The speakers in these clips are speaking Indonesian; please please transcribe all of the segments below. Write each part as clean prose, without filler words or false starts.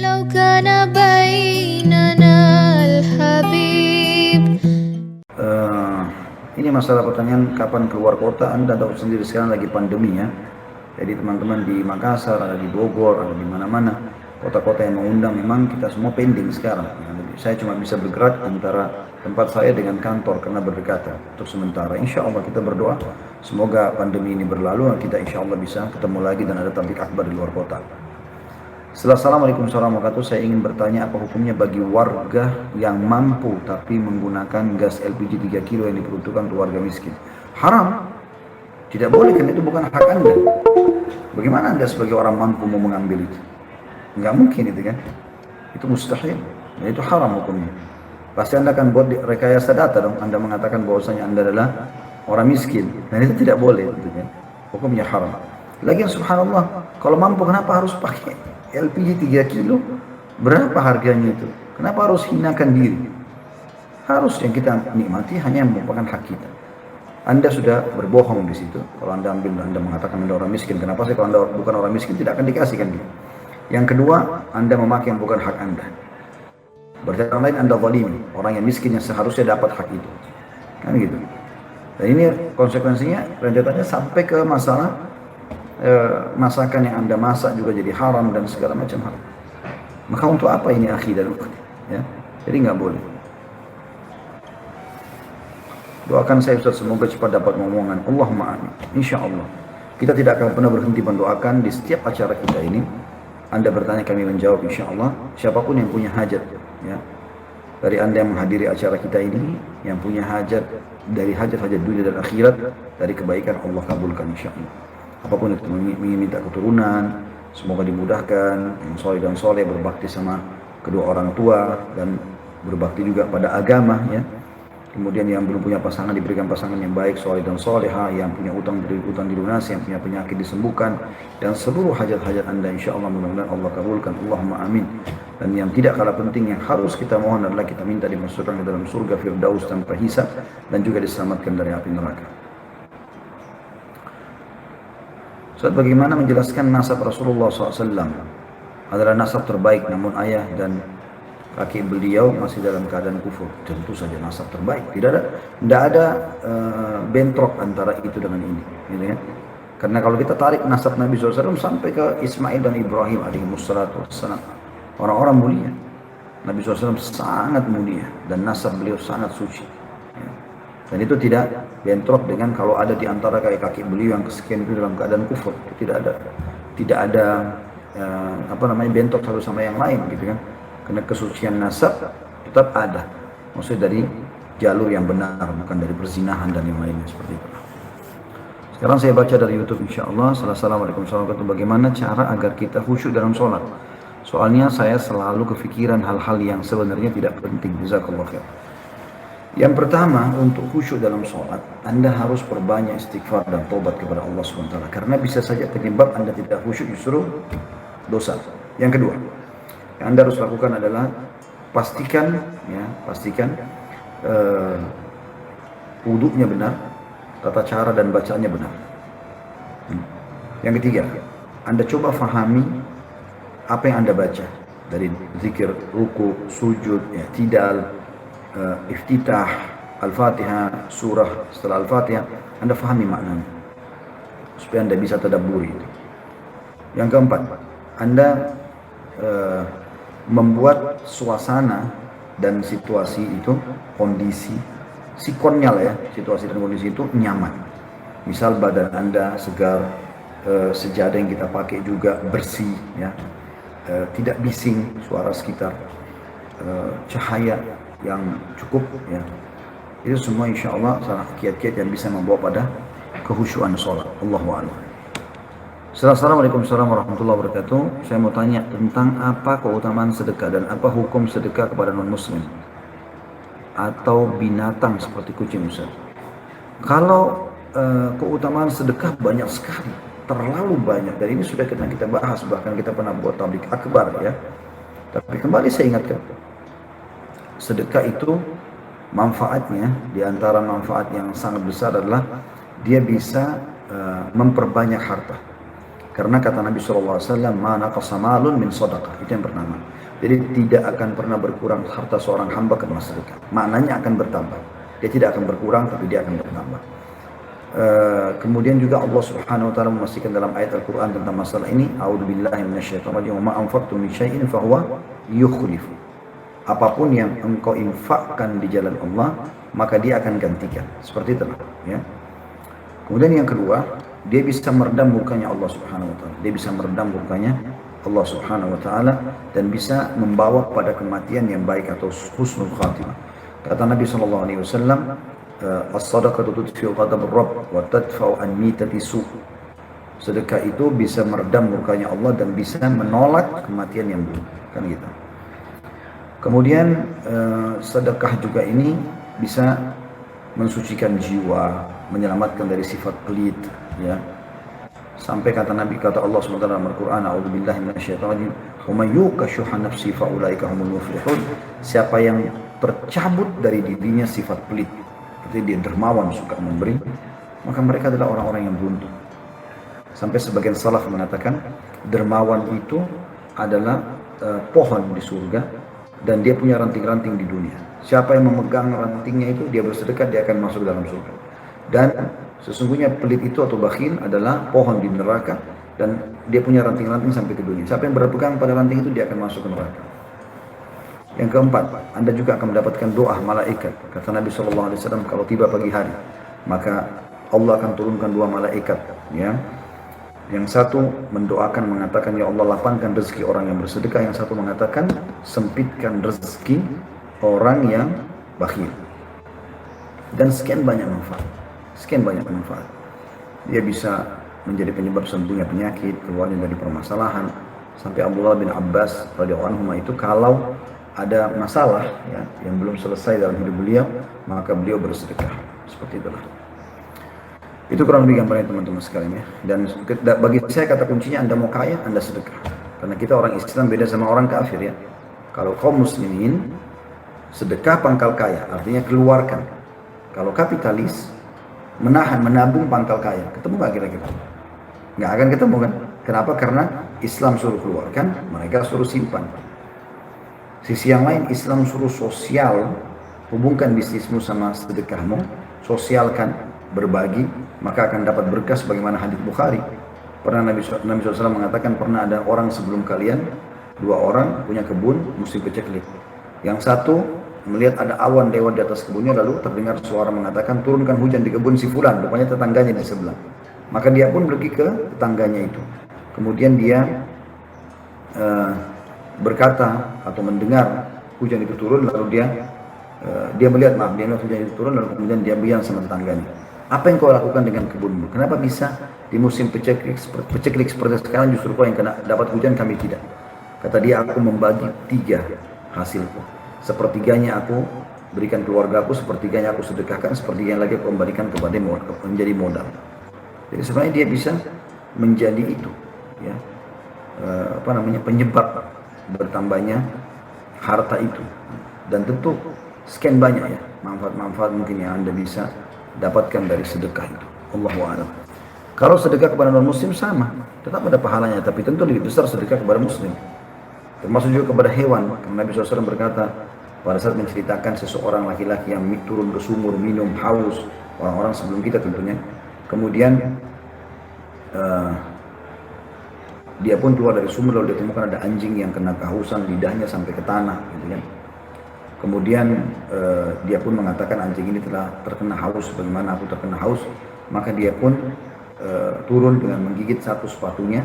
لو كان بيننا الحبيب. Ini masalah pertanyaan kapan keluar kota. Anda tahu sendiri sekarang lagi pandemi ya. Jadi teman-teman di Makassar, ada di Bogor, ada di mana-mana. Kota-kota yang mengundang memang kita semua pending sekarang. Saya cuma bisa bergerak antara tempat saya dengan kantor karena berdekatan untuk sementara. Insya Allah kita berdoa semoga pandemi ini berlalu dan kita insya Allah bisa ketemu lagi dan ada tablik akbar di luar kota. Assalamualaikum warahmatullahi wabarakatuh. Saya ingin bertanya apa hukumnya bagi warga yang mampu tapi menggunakan gas LPG 3 kilo yang diperuntukkan keluarga miskin. Haram. Tidak boleh, kan itu bukan hak Anda. Bagaimana Anda sebagai orang mampu mau mengambil itu? Enggak mungkin itu kan. Itu mustahil. Dan itu haram hukumnya. Pasti Anda akan buat rekayasa data dong. Anda mengatakan bahwasanya Anda adalah orang miskin. Dan itu tidak boleh gitu kan. Hukumnya haram. Lagian subhanallah, kalau mampu kenapa harus pakai LPG 3 kilo? Berapa harganya itu? Kenapa harus hinakan diri? Harus yang kita nikmati hanya yang merupakan hak kita. Anda sudah berbohong di situ. Kalau Anda ambil, Anda mengatakan Anda orang miskin. Kenapa sih kalau Anda bukan orang miskin tidak akan dikasihkan dia? Yang kedua, Anda memakai yang bukan hak Anda. Berarti orang lain Anda zalimi. Orang yang miskin yang seharusnya dapat hak itu. Kan gitu. Dan ini konsekuensinya, rentetannya sampai ke masalah masakan yang Anda masak juga jadi haram dan segala macam hal. Maka untuk apa ini akhi dan ukhti? Ya, jadi nggak boleh. Doakan saya Ustaz semoga cepat dapat ngomongan. Allahumma amin. Insya Allah. Kita tidak akan pernah berhenti mendoakan di setiap acara kita ini. Anda bertanya kami menjawab insya Allah. Siapapun yang punya hajat, ya, dari Anda yang menghadiri acara kita ini, yang punya hajat dari hajat-hajat dunia dan akhirat, dari kebaikan Allah kabulkan insya Allah. Apapun itu, ingin minta keturunan, semoga dimudahkan, yang soleh dan soleh, berbakti sama kedua orang tua dan berbakti juga pada agama, ya. Kemudian yang belum punya pasangan diberikan pasangan yang baik, soleh dan soleha, yang punya utang dilunasi, yang punya penyakit disembuhkan, dan seluruh hajat-hajat Anda insya Allah mudah-mudahan Allah kabulkan. Allahumma amin. Dan yang tidak kalah penting yang harus kita mohon adalah kita minta dimasukkan ke dalam surga Firdaus tanpa hisab dan juga diselamatkan dari api neraka. Ustaz, bagaimana menjelaskan nasab Rasulullah SAW? Adalah nasab terbaik, namun ayah dan kakek beliau masih dalam keadaan kufur. Tentu saja nasab terbaik. Tidak ada bentrok antara itu dengan ini, gitu ya. Karena kalau kita tarik nasab Nabi SAW sampai ke Ismail dan Ibrahim alaihimussalam, orang-orang mulia. Nabi SAW sangat mulia dan nasab beliau sangat suci. Ya. Dan itu tidak bentrok dengan kalau ada di antara kakek beliau yang kesekian itu dalam keadaan kufur. Tidak ada bentrok satu sama yang lain, gitu kan. Karena kesucian nasab tetap ada. Maksudnya dari jalur yang benar, bukan dari perzinahan dan yang lainnya seperti itu. Sekarang saya baca dari YouTube insyaAllah. Assalamualaikum warahmatullahi wabarakatuh. Bagaimana cara agar kita khusyuk dalam sholat? Soalnya saya selalu kepikiran hal-hal yang sebenarnya tidak penting. Jazakallah khair. Yang pertama, untuk khusyuk dalam sholat, Anda harus perbanyak istighfar dan taubat kepada Allah SWT. Karena bisa saja penyebab Anda tidak khusyuk justru dosa. Yang kedua, yang Anda harus lakukan adalah pastikan wudhunya benar, tata cara dan bacaannya benar. Yang ketiga, Anda coba fahami apa yang Anda baca dari zikir, ruku, sujud, i'tidal, iftitah, al-fatihah, surah setelah al-fatihah. Anda fahami maknanya supaya Anda bisa tadabburi itu. Yang keempat, Anda membuat suasana dan situasi itu, kondisi sikonnya lah ya, situasi dan kondisi itu nyaman. Misal badan Anda segar, sejadah yang kita pakai juga bersih, ya, tidak bising suara sekitar, cahaya yang cukup, ya. Itu semua insya Allah salah kiat-kiat yang bisa membawa pada kehusyuan sholat. Allahu a'lam. Assalamualaikum warahmatullahi wabarakatuh. Saya mau tanya tentang apa keutamaan sedekah dan apa hukum sedekah kepada non-muslim atau binatang seperti kucing, Ustaz. Kalau keutamaan sedekah banyak sekali, terlalu banyak, dan ini sudah kita bahas, bahkan kita pernah buat tablik akbar, ya. Tapi kembali saya ingatkan, sedekah itu manfaatnya, di antara manfaat yang sangat besar adalah dia bisa memperbanyak harta. Karena kata Nabi SAW, ma naqasa malun min sadaqah. Itu yang pertama. Jadi tidak akan pernah berkurang harta seorang hamba karena sedekah. Maknanya akan bertambah. Dia tidak akan berkurang, tapi dia akan bertambah. Kemudian juga Allah Subhanahu wa taala memastikan dalam ayat Al-Qur'an tentang masalah ini, a'udzubillahi minasyaitonir rajim, wa ma anfaqtum min syai'in fahuwa yukhlifu. Apapun yang engkau infakkan di jalan Allah, maka dia akan gantikan. Seperti itu, ya. Kemudian yang kedua, dia bisa meredam murkanya Allah Subhanahu wa taala. Dia bisa meredam murkanya Allah Subhanahu wa taala dan bisa membawa pada kematian yang baik atau husnul khatimah. Kata Nabi sallallahu alaihi wasallam, as-sadaqatu tudfi'u ghadab ar-rabb wa tadfa'u an mitati su'. Sedekah itu bisa meredam murkanya Allah dan bisa menolak kematian yang buruk, kan gitu. Kemudian sedekah juga ini bisa mensucikan jiwa, menyelamatkan dari sifat pelit, ya. Sampai kata Nabi, kata Allah SWT dalam Al-Quran, a'udzubillahi minasyaitonir rajim, wa may yuqa syuhha nafsihi fa ulaika humul muflihun. Siapa yang tercabut dari dirinya sifat pelit, berarti dia dermawan, suka memberi, maka mereka adalah orang-orang yang beruntung. Sampai sebagian salaf mengatakan dermawan itu adalah pohon di surga dan dia punya ranting-ranting di dunia. Siapa yang memegang rantingnya itu, dia bersedekah, dia akan masuk dalam surga. Dan sesungguhnya pelit itu atau bakhil adalah pohon di neraka dan dia punya ranting-ranting sampai ke dunia. Siapa yang berpegang pada ranting itu, dia akan masuk ke neraka. Yang keempat, Anda juga akan mendapatkan doa malaikat. Kata Nabi SAW, kalau tiba pagi hari, maka Allah akan turunkan dua malaikat, ya. Yang satu mendoakan, mengatakan, ya Allah lapangkan rezeki orang yang bersedekah. Yang satu mengatakan, sempitkan rezeki orang yang bakhil. Dan sekian banyak manfaat. Sekian banyak manfaat. Dia bisa menjadi penyebab sembuhnya penyakit, keluarnya dari permasalahan. Sampai Abdullah bin Abbas radhiyallahu anhu itu kalau ada masalah, ya, yang belum selesai dalam hidup beliau, maka beliau bersedekah. Seperti itulah. Itu kurang lebih gambarnya teman-teman sekalian, ya. Dan bagi saya kata kuncinya, Anda mau kaya, Anda sedekah. Karena kita orang Islam beda sama orang kafir, ya. Kalau kaum muslimin, sedekah pangkal kaya, artinya keluarkan. Kalau kapitalis, menahan, menabung pangkal kaya. Ketemu nggak kira-kira? Nggak akan ketemu, kan? Kenapa? Karena Islam suruh keluarkan, mereka suruh simpan. Sisi yang lain, Islam suruh sosial, hubungkan bisnismu sama sedekahmu, sosialkan, berbagi, maka akan dapat berkah sebagaimana hadis Bukhari. Pernah Nabi SAW mengatakan, pernah ada orang sebelum kalian, dua orang punya kebun musim peceklik. Yang satu melihat ada awan lewat di atas kebunnya, lalu terdengar suara mengatakan, turunkan hujan di kebun si fulan, rupanya tetangganya di sebelah. Maka dia pun pergi ke tetangganya itu. Kemudian dia berkata atau mendengar hujan itu turun, lalu dia melihat, dia melihat hujan itu turun, lalu kemudian dia bilang sama tetangganya, apa yang kau lakukan dengan kebunmu? Kenapa bisa di musim peceklik seperti sekarang justru kau yang kena dapat hujan, kami tidak? Kata dia, aku membagi 3 hasilku. Sepertiganya aku berikan keluarga aku, sepertiganya aku sedekahkan, sepertiganya lagi aku kembalikan kepada menjadi modal. Jadi sebenarnya dia bisa menjadi itu, ya, penyebab bertambahnya harta itu. Dan tentu sekian banyak, ya, manfaat-manfaat mungkin yang Anda bisa dapatkan dari sedekah itu. Allahu a'lam. Kalau sedekah kepada non muslim sama, tetap ada pahalanya, tapi tentu lebih besar sedekah kepada muslim. Termasuk juga kepada hewan. Nabi SAW berkata pada saat menceritakan seseorang laki-laki yang turun ke sumur, minum, haus, orang-orang sebelum kita tentunya. Kemudian dia pun keluar dari sumur, lalu ditemukan ada anjing yang kena kehausan, lidahnya sampai ke tanah, gitu kan. Kemudian dia pun mengatakan, anjing ini telah terkena haus bagaimana aku terkena haus. Maka dia pun turun dengan menggigit satu sepatunya,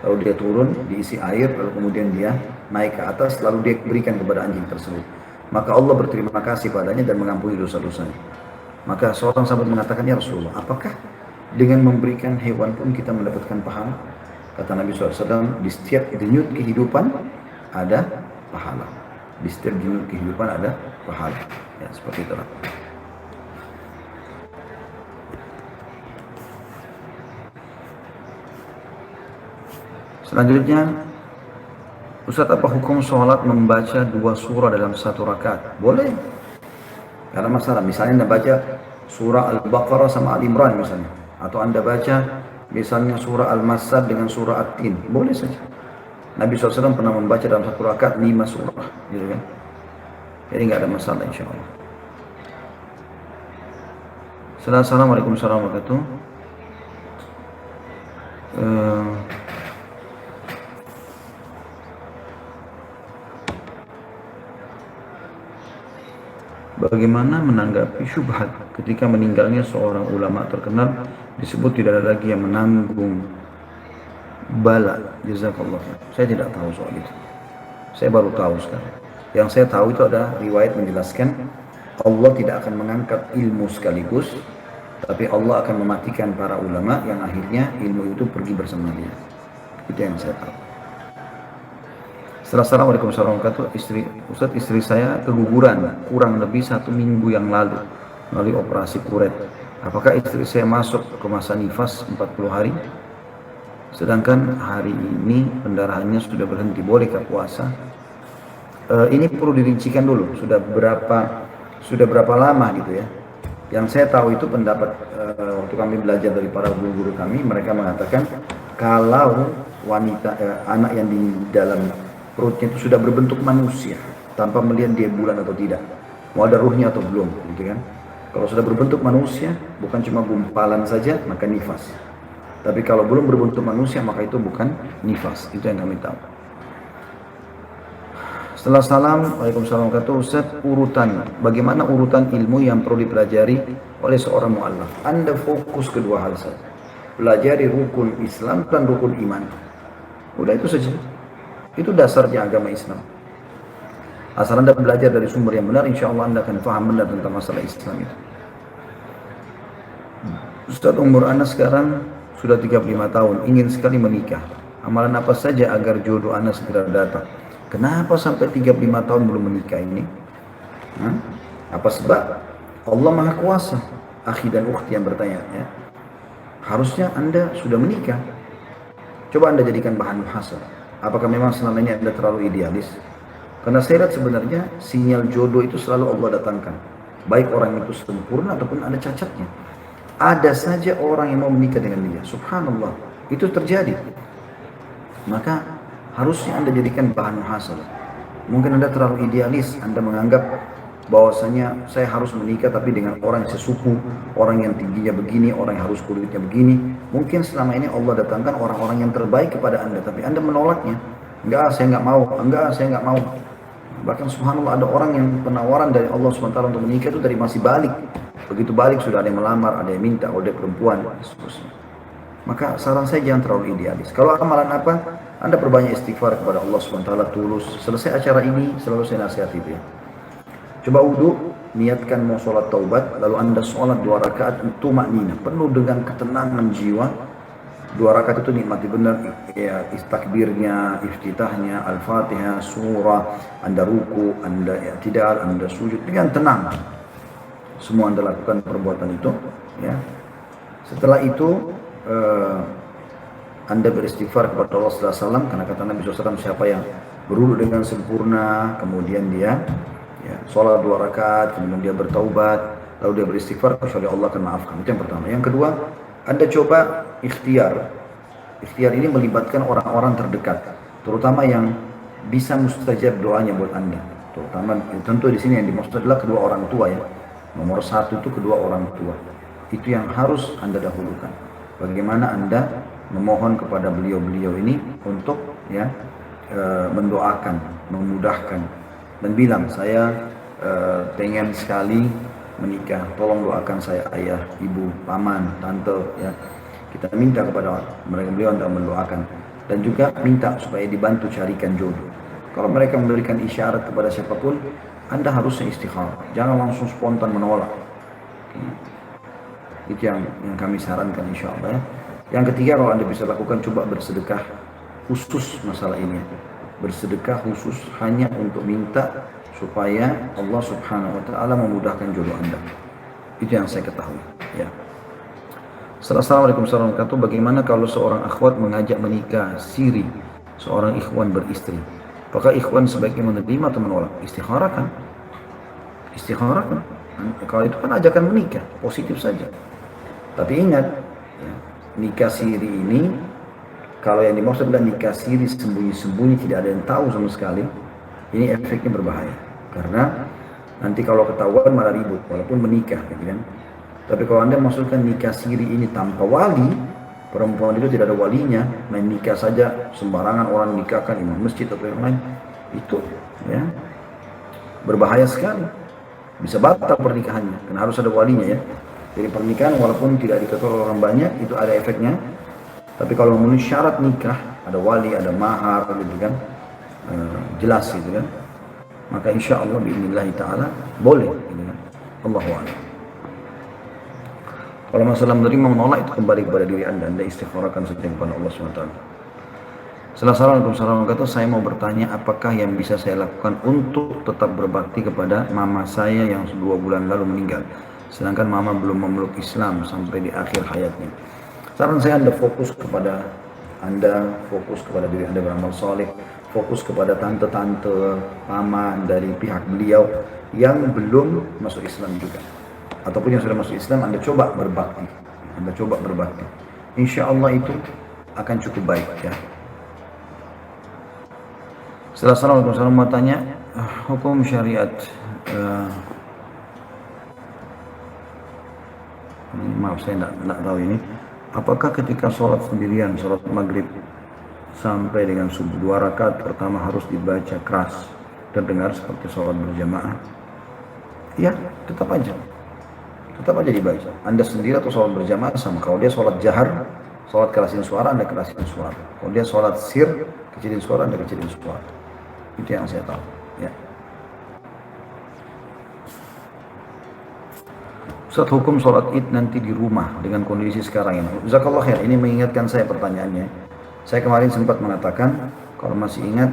lalu dia turun diisi air, lalu kemudian dia naik ke atas, lalu dia berikan kepada anjing tersebut. Maka Allah berterima kasih padanya dan mengampuni dosa-dosanya. Maka seorang sahabat mengatakan, ya Rasulullah, apakah dengan memberikan hewan pun kita mendapatkan pahala? Kata Nabi SAW, di setiap denyut kehidupan ada pahala. Di setiap denyut kehidupan ada pahala. Ya, seperti itulah. Selanjutnya, Ustaz, apa hukum sholat membaca 2 surah dalam 1 rakaat? Boleh. Karena masalah, misalnya Anda baca surah Al-Baqarah sama Al-Imran misalnya, atau Anda baca Misalnya surah Al-Masad dengan surah At-Tin, boleh saja. Nabi SAW pernah membaca dalam satu rakaat 5 surah, gitu kan. Jadi nggak ada masalah insya Allah. Assalamualaikum warahmatullahi wabarakatuh. Bagaimana menanggapi syubhat ketika meninggalnya seorang ulama terkenal disebut tidak ada lagi yang menanggung bala? Jazakallah. Saya tidak tahu soal itu. Saya baru tahu sekarang. Yang saya tahu itu ada riwayat menjelaskan Allah tidak akan mengangkat ilmu sekaligus, tapi Allah akan mematikan para ulama yang akhirnya ilmu itu pergi bersama dia. Itu yang saya tahu. Assalamualaikum warahmatullahi wabarakatuh. Ustaz, istri saya keguguran kurang lebih 1 minggu yang lalu melalui operasi kuret. Apakah istri saya masuk ke masa nifas 40 hari? Sedangkan hari ini pendarahannya sudah berhenti. Bolehkah puasa? Ini perlu dirincikan dulu. Sudah berapa lama gitu ya? Yang saya tahu itu pendapat waktu kami belajar dari para guru-guru kami, mereka mengatakan kalau wanita anak yang di dalam perutnya itu sudah berbentuk manusia tanpa melihat dia bulan atau tidak, mau ada ruhnya atau belum, gitu kan? Kalau sudah berbentuk manusia, bukan cuma gumpalan saja, maka nifas. Tapi kalau belum berbentuk manusia, maka itu bukan nifas. Itu yang kami tahu. Setelah salam, waalaikumsalam warahmatullahi wabarakatuh. Ustaz, bagaimana urutan ilmu yang perlu dipelajari oleh seorang mu'allaf? Anda fokus kedua hal saja. Pelajari rukun Islam dan rukun iman. Udah itu saja. Itu dasarnya agama Islam. Asal Anda belajar dari sumber yang benar, insya Allah Anda akan paham benar tentang masalah Islam itu. Ustaz, umur Anda sekarang sudah 35 tahun, ingin sekali menikah. Amalan apa saja agar jodoh Anda segera datang? Kenapa sampai 35 tahun belum menikah ini? Apa sebab? Allah Maha Kuasa. Akhi dan ukhti yang bertanya, ya. Harusnya Anda sudah menikah. Coba Anda jadikan bahan muhasabah. Apakah memang selama ini Anda terlalu idealis? Karena saya lihat sebenarnya sinyal jodoh itu selalu Allah datangkan. Baik orang itu sempurna ataupun ada cacatnya. Ada saja orang yang mau menikah dengan dia. Subhanallah. Itu terjadi. Maka harusnya Anda jadikan bahan muhasabah. Mungkin Anda terlalu idealis. Anda menganggap bahwasanya saya harus menikah tapi dengan orang sesuku, orang yang tingginya begini, orang yang harus kulitnya begini. Mungkin selama ini Allah datangkan orang-orang yang terbaik kepada Anda, tapi Anda menolaknya. Enggak, saya enggak mau. Enggak, saya enggak mau. Bahkan subhanallah ada orang yang penawaran dari Allah SWT untuk menikah itu dari masih balik. Begitu balik sudah ada yang melamar, ada yang minta, ada perempuan, dan seterusnya. Maka saran saya jangan terlalu idealis. Kalau amalan apa? Anda perbanyak istighfar kepada Allah SWT tulus. Selesai acara ini selalu saya nasihati itu ya. Coba wudhu, niatkan mau sholat taubat, lalu Anda sholat 2 rakaat itu maknina, penuh dengan ketenangan jiwa. 2 rakaat itu nikmati benar ya, takbirnya, iftitahnya, al-fatihah, surah, Anda ruku, Anda i'tidal, Anda sujud dengan tenang. Semua Anda lakukan perbuatan itu, ya. Setelah itu Anda beristighfar kepada Allah SAW, karena kata Nabi SAW, siapa yang berwudu dengan sempurna, kemudian dia sholat 2 rakaat, kemudian dia bertaubat, lalu dia beristighfar, kecuali Allah akan maafkan. Itu yang pertama. Yang kedua, Anda coba ikhtiar. Ikhtiar ini melibatkan orang-orang terdekat, terutama yang bisa mustajab doanya buat Anda. Terutama tentu di sini yang dimaksud adalah kedua orang tua ya. Nomor 1 itu kedua orang tua. Itu yang harus Anda dahulukan. Bagaimana Anda memohon kepada beliau-beliau ini untuk mendoakan, memudahkan, dan bilang saya pengen sekali menikah, tolong doakan saya ayah, ibu, paman, tante ya. Kita minta kepada mereka beliau untuk mendoakan dan juga minta supaya dibantu carikan jodoh. Kalau mereka memberikan isyarat kepada siapapun, Anda harusnya istikharah, jangan langsung spontan menolak. Itu yang kami sarankan insyaallah ya. Yang ketiga, kalau Anda bisa lakukan, coba bersedekah khusus masalah ini. Bersedekah khusus hanya untuk minta supaya Allah Subhanahu wa taala memudahkan jodoh Anda. Itu yang saya ketahui, ya. Assalamualaikum warahmatullahi wabarakatuh. Bagaimana kalau seorang akhwat mengajak menikah siri seorang ikhwan beristri? Apakah ikhwan sebaiknya menerima atau menolak? Istikharah kan? Istikharah kan? Kalau itu kan ajakan menikah, positif saja. Tapi ingat, ya, nikah siri ini, kalau yang dimaksud adalah nikah siri sembunyi-sembunyi tidak ada yang tahu sama sekali, ini efeknya berbahaya. Karena nanti kalau ketahuan malah ribut, walaupun menikah, gitu kan. Tapi kalau Anda maksudkan nikah siri ini tanpa wali, perempuan itu tidak ada walinya, main nikah saja sembarangan orang nikahkan imam masjid atau yang lain, itu ya berbahaya sekali, bisa batal pernikahannya karena harus ada walinya ya. Jadi pernikahan walaupun tidak diketahui orang banyak itu ada efeknya, tapi kalau memenuhi syarat nikah ada wali, ada mahar gitu kan, jelas gitu kan, maka insya Allah biidznillah ta'ala boleh gitu kan. Allahu a'lam. Kalau masalah menerima menolak itu kembali kepada diri Anda istighfarakan saja kepada Allah SWT. Assalamualaikum warahmatullahi wabarakatuh. Saya mau bertanya apakah yang bisa saya lakukan untuk tetap berbakti kepada mama saya yang 2 bulan lalu meninggal, sedangkan mama belum memeluk Islam sampai di akhir hayatnya. Saran saya Anda fokus kepada diri Anda beramal soleh, fokus kepada tante-tante, paman dari pihak beliau yang belum masuk Islam juga. Ataupun yang sudah masuk Islam, Anda coba berbakti. Insya Allah itu akan cukup baik ya. Setelah Assalamualaikum mau tanya hukum syariat maaf saya tidak tahu ini, apakah ketika sholat sendirian, sholat maghrib sampai dengan subuh 2 rakaat pertama harus dibaca keras terdengar seperti sholat berjamaah? Ya, tetap aja dibaca. Anda sendiri atau sholat berjamaah sama. Kalau dia sholat jahar, sholat kerasin suara, Anda kerasin suara. Kalau dia sholat sir, kecilin suara, Anda kecilin suara. Itu yang saya tahu ya. Ustaz, hukum sholat id nanti di rumah dengan kondisi sekarang ini. Jazakallah khair, ini mengingatkan saya pertanyaannya. Saya kemarin sempat mengatakan kalau masih ingat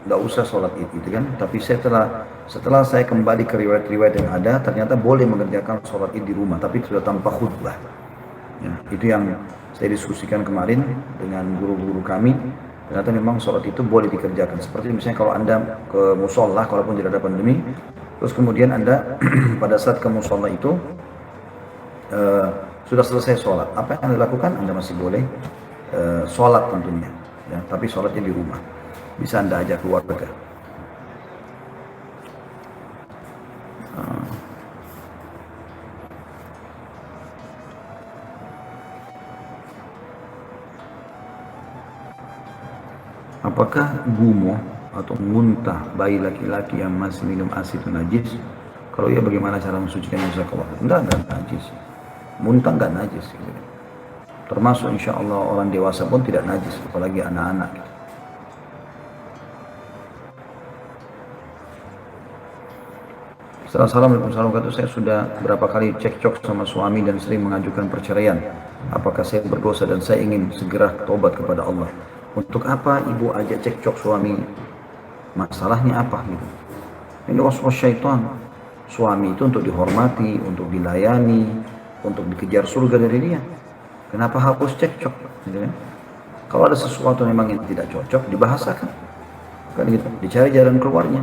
nggak usah sholat id gitu kan. Tapi setelah saya kembali ke riwayat-riwayat yang ada, ternyata boleh mengerjakan sholat id di rumah, tapi sudah tanpa khutbah. Ya, itu yang saya diskusikan kemarin dengan guru-guru kami. Ternyata memang sholat itu boleh dikerjakan. Seperti misalnya kalau Anda ke musola, kalaupun tidak ada pandemi, terus kemudian Anda pada saat ke musola itu sudah selesai sholat, apa yang Anda lakukan? Anda masih boleh sholat tentunya, ya, tapi sholatnya di rumah. Bisa Anda ajak keluarga. Apakah gumoh atau muntah bayi laki-laki yang masih minum ASI itu najis? Kalau iya bagaimana cara mensucikan? Enggak najis. Muntah enggak najis gitu. Termasuk insya Allah orang dewasa pun tidak najis, apalagi anak-anak gitu. Assalamualaikum warahmatullahi wabarakatuh. Saya sudah berapa kali cekcok sama suami dan sering mengajukan perceraian. Apakah saya berdosa dan saya ingin segera tobat kepada Allah? Untuk apa ibu ajak cekcok suami? Masalahnya apa gitu? Ini waswas syaitan. Suami itu untuk dihormati, untuk dilayani, untuk dikejar surga dari dia. Kenapa harus cekcok? Gitu kan? Kalau ada sesuatu memang yang tidak cocok, dibahasakan. Kan gitu, dicari jalan keluarnya.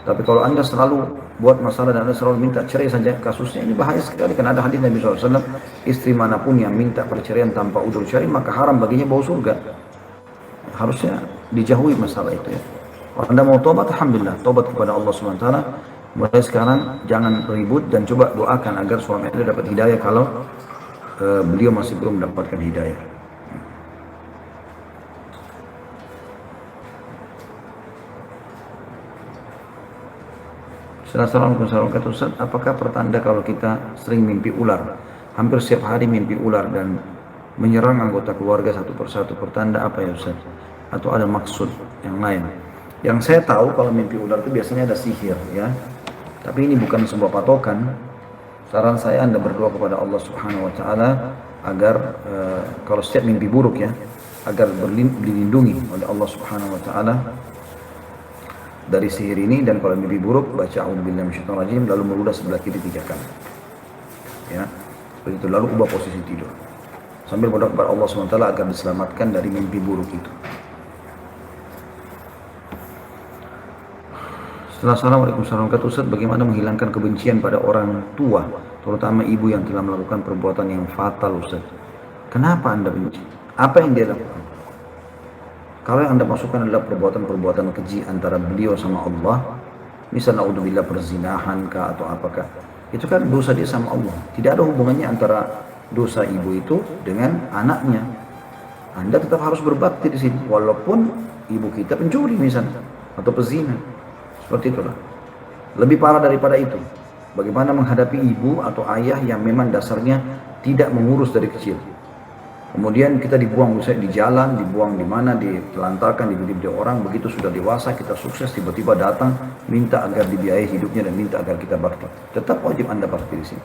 Tapi kalau Anda selalu buat masalah dan Anda selalu minta cerai saja, kasusnya ini bahaya sekali. Karena ada hadis Nabi SAW, istri manapun yang minta perceraian tanpa udzur syar'i maka haram baginya bau surga. Harusnya dijauhi masalah itu ya. Kalau Anda mau tobat, alhamdulillah, tobat kepada Allah SWT. Mulai sekarang jangan ribut dan coba doakan agar suami Anda dapat hidayah kalau beliau masih belum mendapatkan hidayah. Assalamualaikum warahmatullahi wabarakatuh. Ustaz, apakah pertanda kalau kita sering mimpi ular? Hampir setiap hari mimpi ular dan menyerang anggota keluarga satu persatu. Pertanda apa ya Ustaz? Atau ada maksud yang lain? Yang saya tahu kalau mimpi ular itu biasanya ada sihir ya. Tapi ini bukan sebuah patokan. Saran saya Anda berdoa kepada Allah Subhanahu wa taala agar kalau setiap mimpi buruk ya, agar dilindungi oleh Allah Subhanahu wa taala dari sihir ini. Dan kalau mimpi buruk baca a'udzubillahi minasyaitonir rajim lalu meludah sebelah kiri 3 kali. Ya. Begitu lalu ubah posisi tidur. Sambil berdoa kepada Allah SWT agar diselamatkan dari mimpi buruk itu. Assalamualaikum warahmatullahi wabarakatuh. Ustaz, bagaimana menghilangkan kebencian pada orang tua, terutama ibu yang telah melakukan perbuatan yang fatal Ustaz? Kenapa Anda benci? Apa yang dia lakukan? Kalau yang Anda masukkan adalah perbuatan-perbuatan keji antara beliau sama Allah, misalnya naudzubillah perzinahan kah atau apakah, itu kan dosa dia sama Allah. Tidak ada hubungannya antara dosa ibu itu dengan anaknya. Anda tetap harus berbakti di sini, walaupun ibu kita pencuri misalnya atau pezina. Seperti itulah. Lebih parah daripada itu, bagaimana menghadapi ibu atau ayah yang memang dasarnya tidak mengurus dari kecil. Kemudian kita dibuang misalnya di jalan, dibuang di mana, ditelantarkan, dididik di orang. Begitu sudah dewasa, kita sukses, tiba-tiba datang minta agar dibiayai hidupnya dan minta agar kita bakti. Tetap wajib Anda bakti di sini.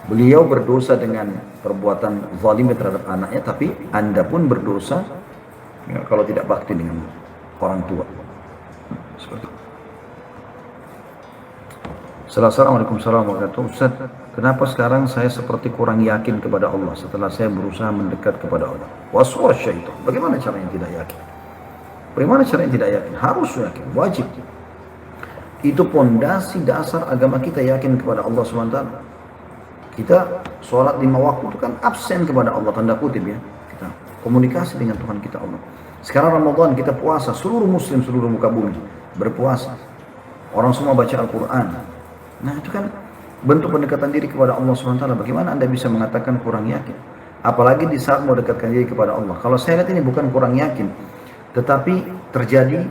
Beliau berdosa dengan perbuatan zalim terhadap anaknya, tapi Anda pun berdosa ya, kalau tidak bakti dengan orang tua. Seperti itu. Assalamualaikum warahmatullahi wabarakatuh. Ustaz, kenapa sekarang saya seperti kurang yakin kepada Allah setelah saya berusaha mendekat kepada Allah? Waswas syaitan. Bagaimana caranya tidak yakin? Bagaimana caranya tidak yakin? Harus yakin, wajib. Itu pondasi dasar agama kita, yakin kepada Allah SWT. Kita sholat 5 waktu itu kan absen kepada Allah, tanda kutip ya. Kita komunikasi dengan Tuhan kita Allah. Sekarang Ramadan kita puasa, seluruh muslim, seluruh muka bumi berpuasa. Orang semua baca Al-Quran. Nah itu kan bentuk pendekatan diri kepada Allah SWT. Bagaimana Anda bisa mengatakan kurang yakin? Apalagi di saat mau dekatkan diri kepada Allah. Kalau saya lihat ini bukan kurang yakin, tetapi terjadi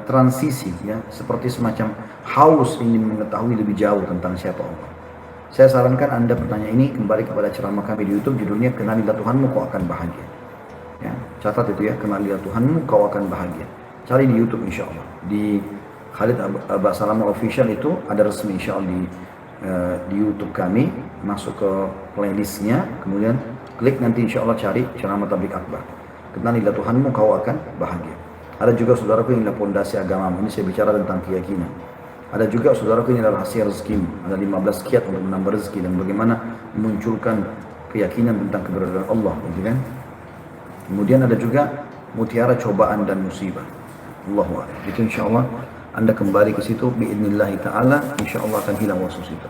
transisi ya, seperti semacam haus ingin mengetahui lebih jauh tentang siapa Allah. Saya sarankan Anda bertanya ini kembali kepada ceramah kami di YouTube, judulnya Kenalilah Tuhanmu Kau Akan Bahagia. Ya, catat itu ya, Kenalilah Tuhanmu Kau Akan Bahagia. Cari di YouTube insya Allah. Di Khalid Abba Salama Official itu ada resmi insya Allah di YouTube kami. Masuk ke playlistnya, kemudian klik nanti insya Allah cari ceramah tabligh akbar. Kenalilah Tuhanmu Kau Akan Bahagia. Ada juga saudaraku yang adalah pondasi agamamu. Ini saya bicara tentang keyakinan. Ada juga saudaraku yang adalah rahasia rezekimu. Ada 15 kiat untuk menambah rezeki dan bagaimana memunculkan keyakinan tentang keberadaan Allah, gitu kan? Kemudian ada juga mutiara cobaan dan musibah. Allahu a'lam. Itu insya Allah Anda kembali ke situ biidznillah taala, insya Allah akan hilang waswas itu.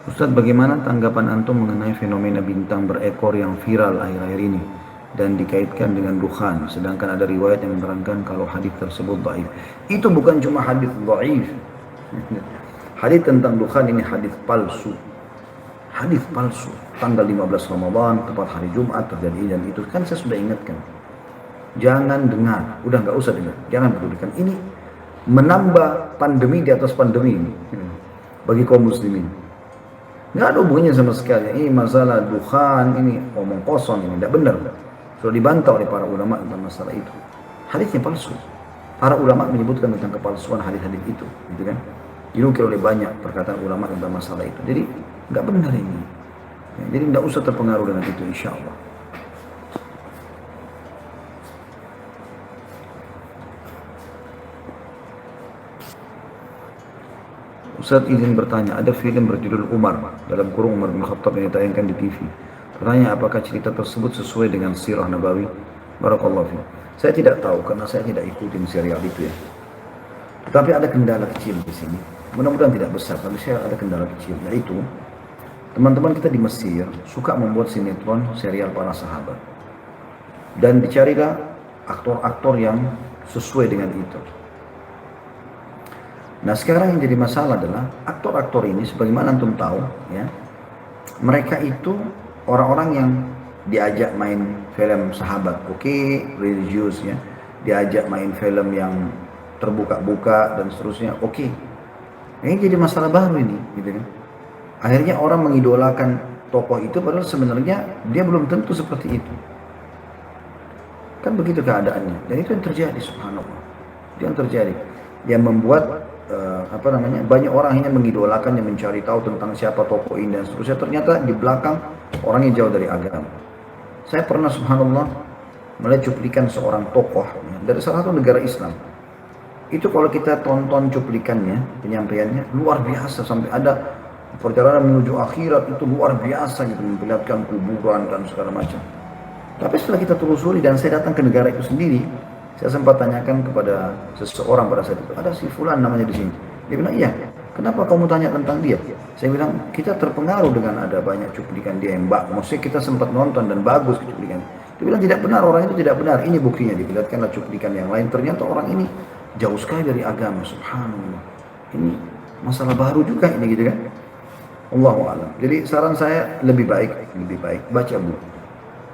Ustadz, bagaimana tanggapan antum mengenai fenomena bintang berekor yang viral akhir-akhir ini dan dikaitkan dengan dukhan, sedangkan ada riwayat yang menerangkan kalau hadis tersebut dhaif? Itu bukan cuma hadis dhaif. Hadis tentang dukhan ini hadis palsu. Hadis palsu. Tanggal 15 Ramadan, tepat hari Jumat terjadi, dan itu kan saya sudah ingatkan. Jangan dengar, udah nggak usah dengar, jangan pedulikan. Ini menambah pandemi di atas pandemi ini bagi kaum muslimin. Nggak ada hubungannya sama sekali. Ini masalah dukhan, ini omong kosong, ini tidak benar. Sudah dibantah oleh para ulama tentang masalah itu. Hadisnya palsu. Para ulama menyebutkan tentang kepalsuan hadis-hadis itu, gitu kan? Dinukil oleh banyak perkataan ulama tentang masalah itu. Jadi nggak benar ini. Ya, jadi nggak usah terpengaruh dengan itu, insya Allah. Ustaz izin bertanya, ada film berjudul Umar, dalam kurung Umar bin Khattab yang ditayangkan di TV. Bertanya apakah cerita tersebut sesuai dengan sirah Nabawi? Barakallahu fiik. Saya tidak tahu karena saya tidak ikutin serial itu ya. Tetapi ada kendala kecil di sini. Mudah-mudahan tidak besar, tapi saya ada kendala kecil, yaitu teman-teman kita di Mesir suka membuat sinetron serial para sahabat. Dan dicarilah aktor-aktor yang sesuai dengan itu. Nah sekarang yang jadi masalah adalah aktor-aktor ini, sebagaimana antum tahu ya, mereka itu orang-orang yang diajak main film sahabat, oke, religius ya, diajak main film yang terbuka-buka dan seterusnya, oke. Ini jadi masalah baru ini, gitu kan? Akhirnya orang mengidolakan tokoh itu padahal sebenarnya dia belum tentu seperti itu. Kan begitu keadaannya, dan itu yang terjadi, subhanallah. Itu yang terjadi, yang membuat banyak orang hanya mengidolakan, yang mencari tahu tentang siapa tokoh ini dan seterusnya. Ternyata di belakang orangnya jauh dari agama. Saya pernah subhanallah melihat cuplikan seorang tokoh ya, dari salah satu negara Islam. Itu kalau kita tonton cuplikannya, penyampaiannya luar biasa, sampai ada perjalanan menuju akhirat itu luar biasa gitu, memperlihatkan kuburan dan segala macam. Tapi setelah kita telusuri dan saya datang ke negara itu sendiri, Saya sempat tanyakan kepada seseorang pada saat itu, ada si fulan namanya di sini. Dia bilang, iya, kenapa kamu tanya tentang dia? Saya bilang, kita terpengaruh dengan ada banyak cuplikan dia yang maksudnya kita sempat nonton dan bagus cuplikan. Dia bilang, tidak benar, orang itu tidak benar. Ini buktinya, diperlihatkanlah cuplikan yang lain. Ternyata orang ini jauh sekali dari agama, subhanallah. Ini masalah baru juga ini gitu kan. Allahu a'lam. Jadi saran saya lebih baik baca buku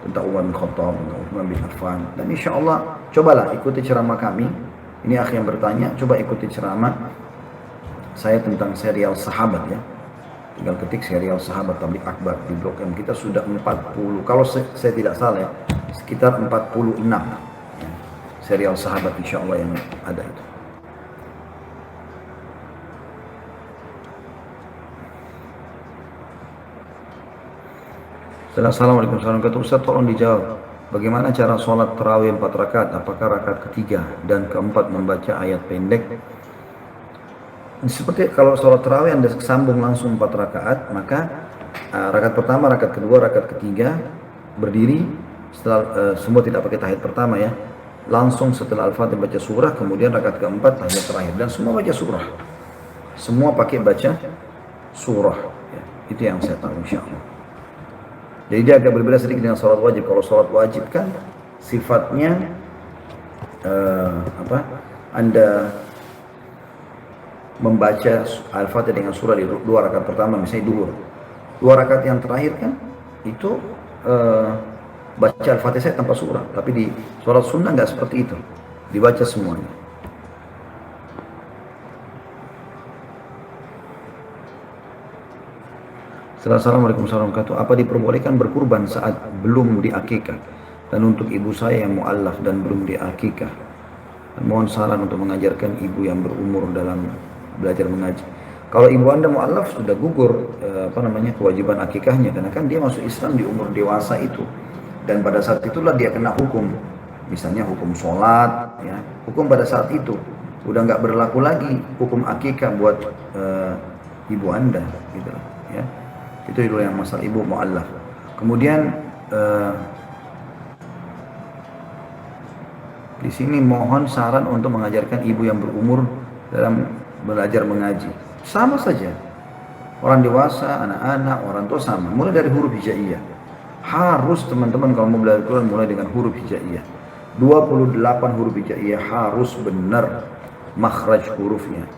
tentang Umar bin Khattab, tentang Utsman bin Affan, dan insya Allah cobalah ikuti ceramah kami. Ini akhi yang bertanya, coba ikuti ceramah saya tentang serial sahabat ya. Tinggal ketik serial sahabat Tabligh Akbar di blog M kita sudah 40, kalau saya tidak salah ya, sekitar 46 ya, serial sahabat insya Allah yang ada itu. Assalamualaikum warahmatullahi wabarakatuh. Ustaz, tolong dijawab, bagaimana cara sholat tarawih 4 rakaat? Apakah rakaat ketiga dan keempat membaca ayat pendek? Seperti kalau sholat tarawih Anda sambung langsung 4 rakaat, maka rakaat pertama, rakaat kedua, rakaat ketiga berdiri setelah semua tidak pakai tahiyat pertama ya. Langsung setelah Al-Fatihah baca surah, kemudian rakaat keempat tahiyat terakhir, dan semua baca surah. Semua pakai baca surah ya. Itu yang saya tahu insyaallah. Jadi dia agak berbeda sedikit dengan sholat wajib. Kalau sholat wajib kan sifatnya Anda membaca Al-Fatihah dengan surah di 2 rakaat pertama, misalnya duhur. 2 rakaat yang terakhir kan itu baca Al-Fatihah tanpa surah. Tapi di sholat sunnah nggak seperti itu, dibaca semuanya. Assalamualaikum warahmatullahi wabarakatuh. Apa diperbolehkan berkurban saat belum diakikah? Dan untuk ibu saya yang mu'allaf dan belum diakikah, mohon saran untuk mengajarkan ibu yang berumur dalam belajar mengaji. Kalau ibu Anda mu'allaf sudah gugur kewajiban akikahnya, karena kan dia masuk Islam di umur dewasa itu, dan pada saat itulah dia kena hukum, misalnya hukum sholat ya, hukum pada saat itu udah nggak berlaku lagi hukum akikah buat ibu Anda gitu ya. Itu dulu yang masalah ibu mu'allaf. Kemudian di sini mohon saran untuk mengajarkan ibu yang berumur dalam belajar mengaji. Sama saja. Orang dewasa, anak-anak, orang tua sama. Mulai dari huruf hijaiyah. Harus teman-teman kalau mau belajar Quran mulai dengan huruf hijaiyah. 28 huruf hijaiyah harus benar makhraj hurufnya.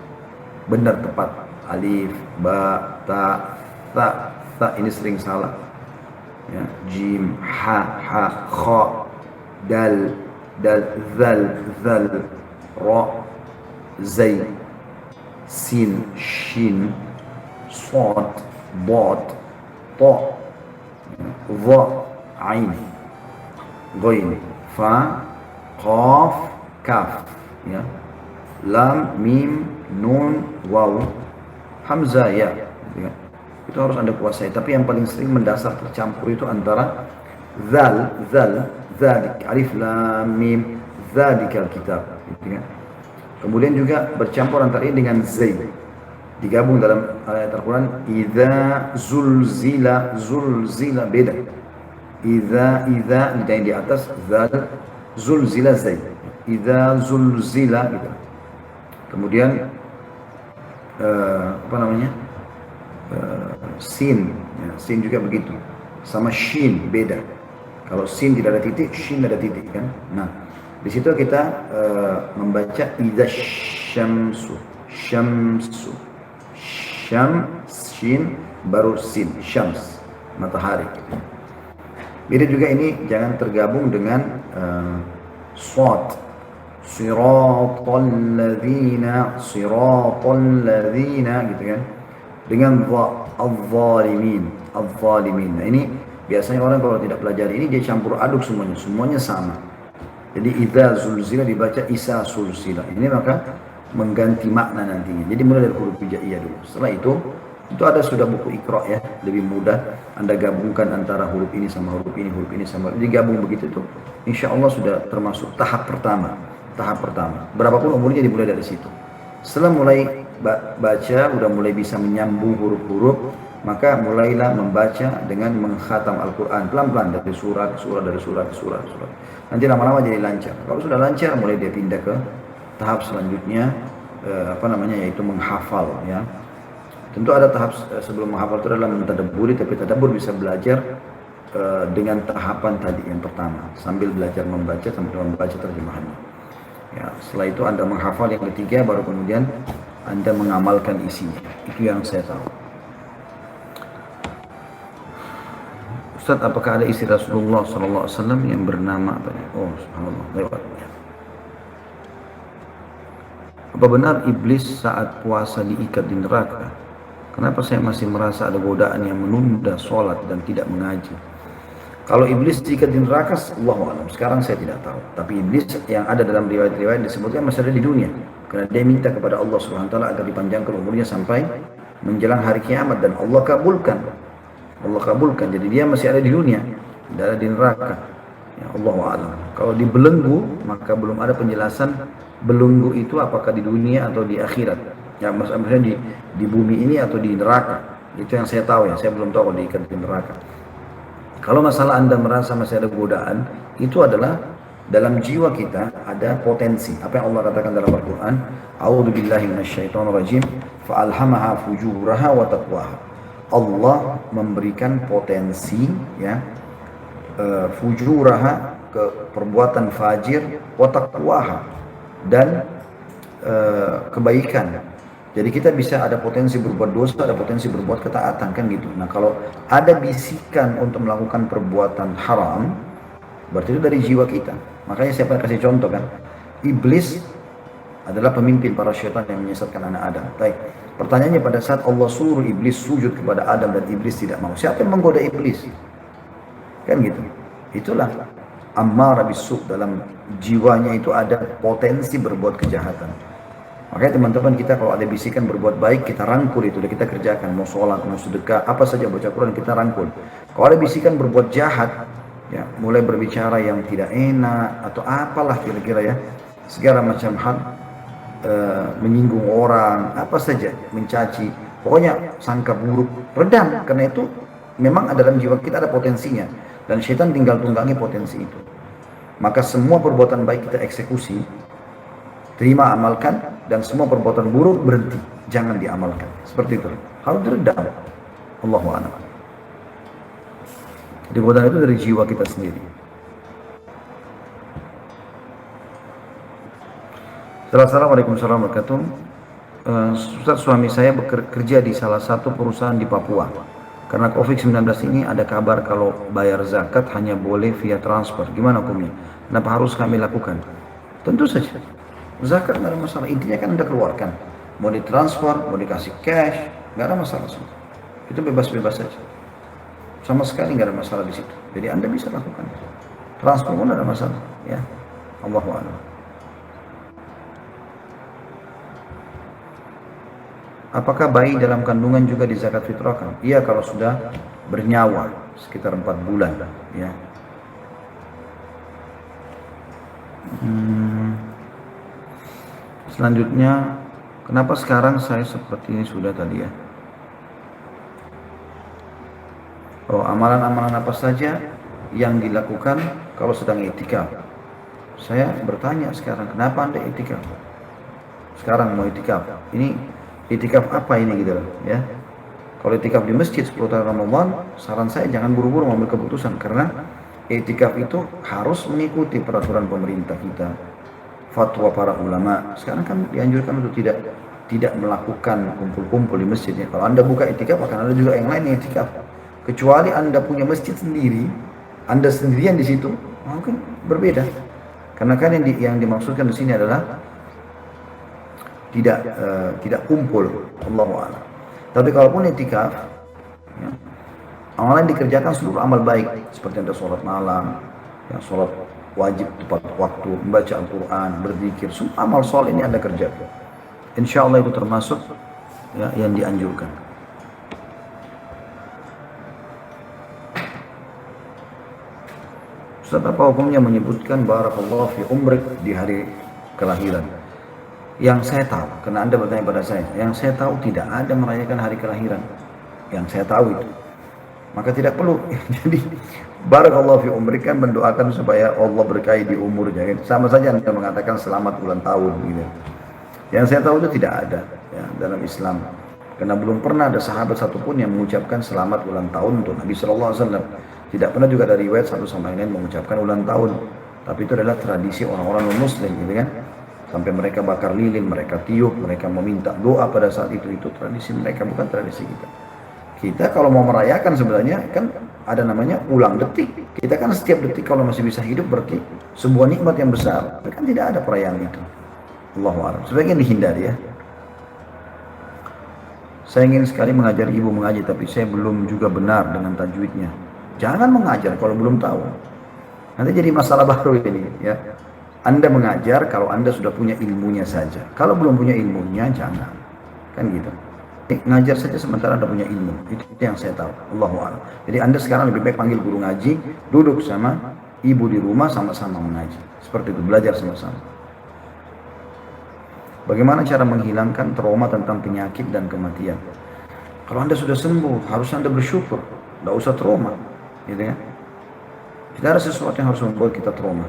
Benar tepat. Alif, ba, ta, ini sering salah ya. Jim, ha, kha, dal, zal, ra, zai, sin, shin, sad, bad, ta, dha, ain, ghain, fa, qaf, kaf ya. Lam, mim, nun, waw, hamzah ya. Itu harus Anda kuasai. Tapi yang paling sering mendasar tercampur itu antara zal, zalik, alif, lam, mim, zalikal kitab. Gitu kan? Kemudian juga bercampur antara ini dengan zai. Digabung dalam ayat Al-Quran. Idza zulzila, beda. Idza yang di atas, zal, zulzila, zai. Idza zulzila gitu. Kemudian sin ya, sin juga begitu, sama shin beda. Kalau sin tidak ada titik, shin ada titik kan. Nah di situ kita membaca idza syamsu, shin baru sin, syams, matahari. Beda juga ini, jangan tergabung dengan shad, siratal ladzina gitu kan, dengan al-zalimin. Nah ini biasanya orang kalau tidak pelajari ini dia campur aduk semuanya sama. Jadi idza zulzila dibaca isa sulsila. Ini maka mengganti makna nantinya. Jadi mulai dari huruf hijaiyah dulu. Setelah itu ada sudah buku Iqra ya, lebih mudah. Anda gabungkan antara huruf ini sama huruf ini sama digabung begitu tuh. Insya Allah sudah termasuk tahap pertama. Berapapun umurnya dimulai dari situ. Setelah mulai baca, udah mulai bisa menyambung huruf-huruf, maka mulailah membaca dengan mengkhatam Al-Quran pelan-pelan dari surah ke surah, dari surah ke surah, ke surah. Nanti lama-lama jadi lancar. Kalau sudah lancar, mulai dia pindah ke tahap selanjutnya, yaitu menghafal, ya. Tentu ada tahap sebelum menghafal itu adalah mentadabburi, tapi tadabbur bisa belajar dengan tahapan tadi yang pertama, sambil belajar membaca, sambil membaca terjemahannya. Ya, setelah itu Anda menghafal yang ketiga, baru kemudian Anda mengamalkan isinya. Itu yang saya tahu. Ustaz, apakah ada istri Rasulullah SAW yang bernama apa? Oh, subhanallah, lewat. Apa benar iblis saat puasa diikat di neraka? Kenapa saya masih merasa ada godaan yang menunda sholat dan tidak mengaji? Kalau iblis diikat di neraka, Allahu a'lam. Sekarang saya tidak tahu. Tapi iblis yang ada dalam riwayat-riwayat disebutkan masih ada di dunia. Karena dia minta kepada Allah Subhanahu wa taala agar dipanjangkan umurnya sampai menjelang hari kiamat, dan Allah kabulkan. Allah kabulkan. Jadi dia masih ada di dunia, tidak ada di neraka. Ya, Allahu a'lam. Kalau dibelenggu, maka belum ada penjelasan belenggu itu apakah di dunia atau di akhirat. Ya, maksudnya di bumi ini atau di neraka. Itu yang saya tahu, ya. Saya belum tahu kalau diikat di neraka. Kalau masalah Anda merasa masih ada godaan, itu adalah dalam jiwa kita ada potensi. Apa yang Allah katakan dalam Al-Quran, A'udzubillahi minasyaitonirrajim, fa'alhamaha fujuraha wa taqwaha. Allah memberikan potensi, ya, fujuraha, ke perbuatan fajir, wa taqwaha, dan kebaikan. Jadi kita bisa ada potensi berbuat dosa, ada potensi berbuat ketaatan, kan gitu. Nah, kalau ada bisikan untuk melakukan perbuatan haram, berarti itu dari jiwa kita. Makanya saya pernah kasih contoh, kan, iblis adalah pemimpin para syaitan yang menyesatkan anak Adam. Baik, pertanyaannya, pada saat Allah suruh iblis sujud kepada Adam dan iblis tidak mau, siapa yang menggoda iblis? Kan gitu. Itulah ammara bisu, dalam jiwanya itu ada potensi berbuat kejahatan. Makanya teman-teman, kita kalau ada bisikan berbuat baik, kita rangkul itu, kita kerjakan. Mau sholat, mau sedekah, apa saja, baca Quran, kita rangkul. Kalau ada bisikan berbuat jahat, ya, mulai berbicara yang tidak enak atau apalah kira-kira, ya, segala macam hal, menyinggung orang, apa saja, mencaci, pokoknya sangka buruk, redam. Karena itu memang ada dalam jiwa kita, ada potensinya, dan syaitan tinggal tunggangi potensi itu. Maka semua perbuatan baik kita eksekusi, terima, amalkan, dan semua perbuatan buruk berhenti, jangan diamalkan. Seperti itu, harus diredam. Allahu a'lam. Jadi godaan itu dari jiwa kita sendiri. Assalamualaikum warahmatullahi wabarakatuh. Ustaz, suami saya bekerja di salah satu perusahaan di Papua. Karena COVID-19 ini ada kabar kalau bayar zakat hanya boleh via transfer. Gimana hukumnya? Kenapa harus kami lakukan? Tentu saja, zakat nggak ada masalah. Intinya kan Anda keluarkan. Mau ditransfer, mau dikasih cash, nggak ada masalah. Itu bebas-bebas saja. Sama sekali nggak ada masalah di situ. Jadi Anda bisa lakukan. Transfer pun ada masalah. Ya, Allahu a'lam. Apakah bayi dalam kandungan juga di zakat fitrahkan? Iya, kalau sudah bernyawa sekitar 4 bulan, ya. Selanjutnya, kenapa sekarang saya seperti ini sudah tadi, ya? Oh, amalan-amalan apa saja yang dilakukan kalau sedang i'tikaf? Saya bertanya sekarang, kenapa Anda i'tikaf? Sekarang mau i'tikaf. Ini i'tikaf apa ini, gitu, ya? Kalau i'tikaf di masjid 10 tahun Ramadan, saran saya jangan buru-buru mengambil keputusan, karena i'tikaf itu harus mengikuti peraturan pemerintah kita, fatwa para ulama. Sekarang kan dianjurkan untuk tidak melakukan kumpul-kumpul di masjid, ya. Kalau Anda buka i'tikaf, akan ada juga yang lain yang i'tikaf. Kecuali Anda punya masjid sendiri, Anda sendirian di situ, mungkin berbeda. Karena kan yang dimaksudkan di sini adalah tidak kumpul, Allahu a'lam. Tapi kalaupun i'tikaf, ya, amalan dikerjakan seluruh amal baik, seperti Anda sholat malam, ya, sholat wajib tepat waktu, membaca Al-Quran, berzikir, semua amal soleh ini Anda kerjakan. Insya Allah itu termasuk, ya, yang dianjurkan. Ustaz, apa hukumnya menyebutkan barakallahu fi umrik di hari kelahiran? Yang saya tahu, karena Anda bertanya pada saya, yang saya tahu tidak ada merayakan hari kelahiran. yang saya tahu itu. Maka tidak perlu. Jadi barakallahu fi umrik kan mendoakan supaya Allah berkahi di umurnya. Sama saja Anda mengatakan selamat ulang tahun gitu. Yang saya tahu itu tidak ada ya, dalam Islam. Karena belum pernah ada sahabat satupun yang mengucapkan selamat ulang tahun untuk Nabi Shallallahu Alaihi Wasallam. Tidak pernah juga dari riwayat satu sama lain mengucapkan ulang tahun. Tapi itu adalah tradisi orang-orang non-Muslim, gitu kan? Sampai mereka bakar lilin, mereka tiup, mereka meminta doa pada saat itu tradisi mereka, bukan tradisi kita. Kita kalau mau merayakan sebenarnya kan ada namanya ulang detik. Kita kan setiap detik kalau masih bisa hidup berarti sebuah nikmat yang besar. Tapi kan tidak ada perayaan itu. Allahu a'lam. Sebaiknya dihindari ya. Saya ingin sekali mengajar ibu mengaji, tapi saya belum juga benar dengan tajwidnya. Jangan mengajar kalau belum tahu. Nanti jadi masalah baru ini ya. Anda mengajar kalau Anda sudah punya ilmunya saja. Kalau belum punya ilmunya jangan. Kan gitu. Ngajar saja sementara Anda punya ilmu. Itu yang saya tahu. Allahu a'lam. Jadi Anda sekarang lebih baik panggil guru ngaji, duduk sama ibu di rumah sama-sama mengaji. Seperti itu, belajar sama-sama. Bagaimana cara menghilangkan trauma tentang penyakit dan kematian? Kalau Anda sudah sembuh, harus Anda bersyukur. Tidak usah trauma. Gitu ya. Tidak ada sesuatu yang harus membuat kita trauma.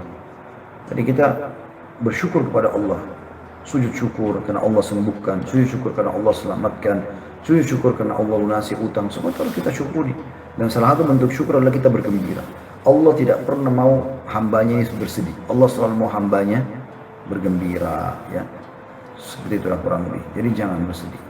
Jadi kita bersyukur kepada Allah. Sujud syukur karena Allah sembuhkan. Sujud syukur karena Allah selamatkan. Sujud syukur karena Allah lunasi utang. Semua itu harus kita syukuri. Dan salah satu bentuk syukur adalah kita bergembira. Allah tidak pernah mau hambanya bersedih. Allah selalu mau hambanya bergembira. Ya. Seperti itulah kurang lebih. Jadi jangan bersedih.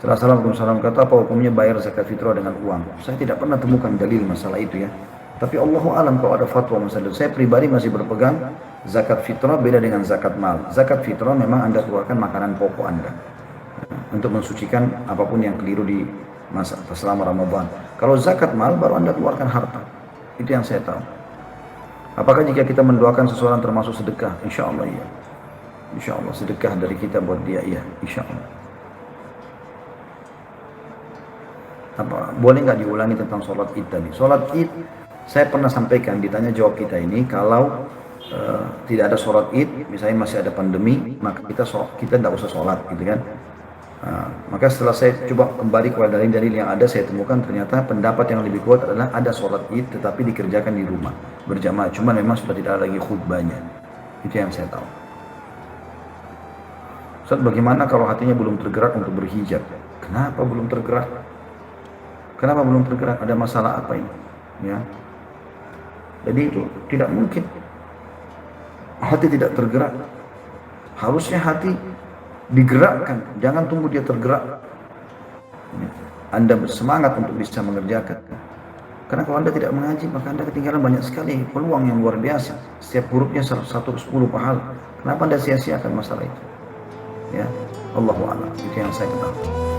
Assalamualaikum kata apa hukumnya bayar zakat fitrah dengan uang? Saya tidak pernah temukan dalil masalah itu ya. Tapi Allahu alam kalau ada fatwa masalah itu. Saya pribadi masih berpegang zakat fitrah beda dengan zakat mal. Zakat fitrah memang Anda keluarkan makanan pokok Anda untuk mensucikan apapun yang keliru di masa selama Ramadan. Kalau zakat mal baru Anda keluarkan harta. Itu yang saya tahu. Apakah jika kita mendoakan seseorang termasuk sedekah? Insya Allah iya. Insya Allah sedekah dari kita buat dia iya. Insya Allah. Apa boleh nggak diulangi tentang sholat id tadi? Sholat id saya pernah sampaikan ditanya jawab kita ini kalau tidak ada sholat id, misalnya masih ada pandemi, maka kita tidak usah sholat, gitu kan? Maka setelah saya coba kembali kepada dalil-dalil yang ada, saya temukan ternyata pendapat yang lebih kuat adalah ada sholat id tetapi dikerjakan di rumah berjamaah. Cuma memang sudah tidak ada lagi khutbahnya. Itu yang saya tahu. Ustaz, bagaimana kalau hatinya belum tergerak untuk berhijab? Kenapa belum tergerak? Kenapa belum tergerak? Ada masalah apa ini? Ya. Jadi itu tidak mungkin hati tidak tergerak. Harusnya hati digerakkan, jangan tunggu dia tergerak. Anda bersemangat untuk bisa mengerjakan. Karena kalau Anda tidak mengaji, maka Anda ketinggalan banyak sekali peluang yang luar biasa. Setiap hurufnya 1/10 pahala. Kenapa Anda sia-siakan masalah itu? Ya, Allahu a'lam. Itu yang saya ketahui.